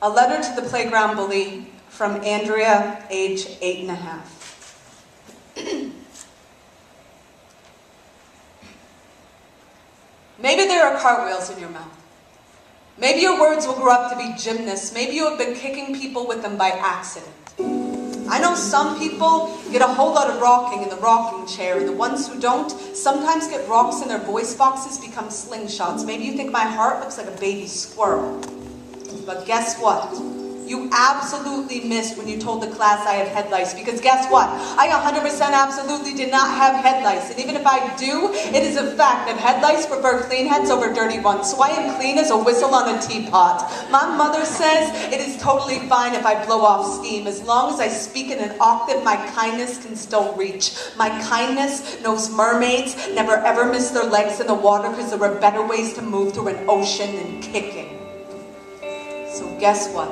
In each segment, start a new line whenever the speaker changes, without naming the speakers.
A letter to the playground bully from Andrea, age 8.5. Maybe there are cartwheels in your mouth. Maybe your words will grow up to be gymnasts. Maybe you have been kicking people with them by accident. I know some people get a whole lot of rocking in the rocking chair, and the ones who don't sometimes get rocks in their voice boxes become slingshots. Maybe you think my heart looks like a baby squirrel. But guess what? You absolutely missed when you told the class I have head lice, because guess what? I 100% absolutely did not have head lice, and even if I do, it is a fact that head lice prefer clean heads over dirty ones, so I am clean as a whistle on a teapot. My mother says it is totally fine if I blow off steam, as long as I speak in an octave my kindness can still reach. My kindness knows mermaids never ever miss their legs in the water because there are better ways to move through an ocean than kicking. So guess what?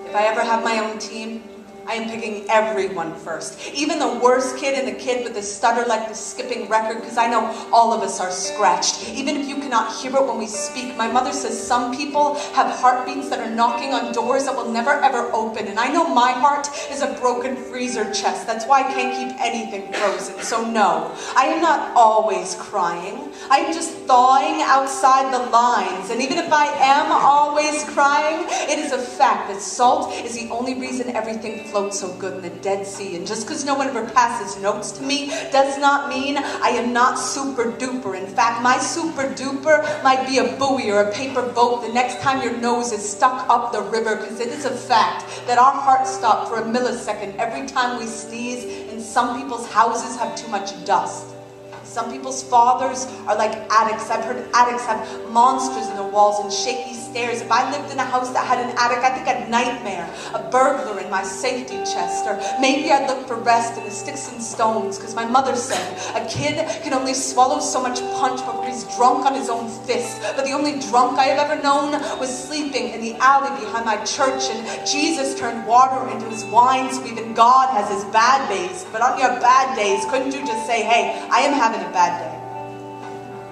If I ever have my own team, I am picking everyone first. Even the worst kid and the kid with the stutter like the skipping record, because I know all of us are scratched. Even if you cannot hear it when we speak, my mother says some people have heartbeats that are knocking on doors that will never ever open. And I know my heart is a broken freezer chest. That's why I can't keep anything frozen. So no, I am not always crying. I am just thawing outside the lines. And even if I am always crying, it is a fact that salt is the only reason everything floats so good in the Dead Sea. And just because no one ever passes notes to me does not mean I am not super duper. In fact, my super duper might be a buoy or a paper boat the next time your nose is stuck up the river, because it is a fact that our hearts stop for a millisecond every time we sneeze, and some people's houses have too much dust. Some people's fathers are like attics. I've heard attics have monsters in their walls and shaky stairs. If I lived in a house that had an attic, I think I'd nightmare. A burglar in my safety chest. Or maybe I'd look for rest in the sticks and stones, because my mother said a kid can only swallow so much punch before he's drunk on his own fist. But the only drunk I have ever known was sleeping in the alley behind my church, and Jesus turned water into his wine, so even God has his bad days. But on your bad days, couldn't you just say, hey, I am having a bad day?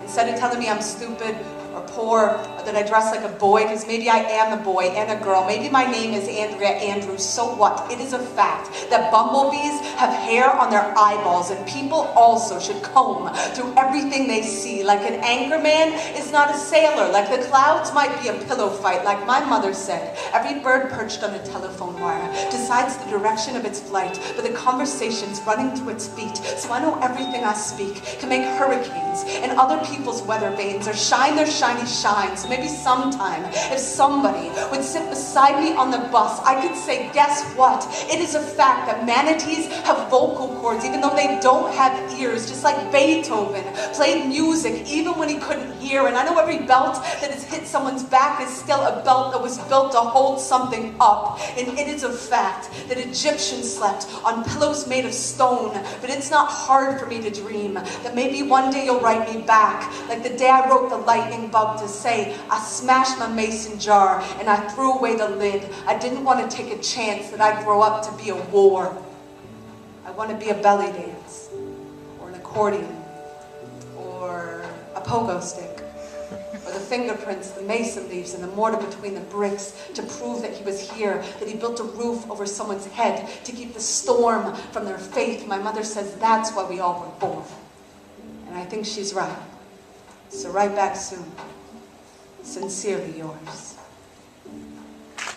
Instead of telling me I'm stupid or poor, or that I dress like a boy, because maybe I am a boy and a girl. Maybe my name is Andrea Andrews. So what? It is a fact that bumblebees have hair on their eyeballs, and people also should comb through everything they see. Like an anchorman is not a sailor. Like the clouds might be a pillow fight. Like my mother said, every bird perched on a telephone wire decides the direction of its flight, but the conversation's running through its feet. So I know everything I speak can make hurricanes and other people's weather vanes, or shine their shiny shine. So maybe sometime, if somebody would sit beside me on the bus, I could say, guess what? It is a fact that manatees have vocal cords, even though they don't have ears, just like Beethoven played music even when he couldn't hear. And I know every belt that has hit someone's back is still a belt that was built to hold something up. And it is a fact that Egyptians slept on pillows made of stone. But it's not hard for me to dream that maybe one day you'll write me back, like the day I wrote the lightning bug to say, I smashed my mason jar and I threw away the lid. I didn't want to take a chance that I'd grow up to be a war. I want to be a belly dance, or an accordion, or a pogo stick, or the fingerprints, the mason leaves, and the mortar between the bricks to prove that he was here, that he built a roof over someone's head to keep the storm from their faith. My mother says that's why we all were born. And I think she's right. So right back soon. Sincerely yours.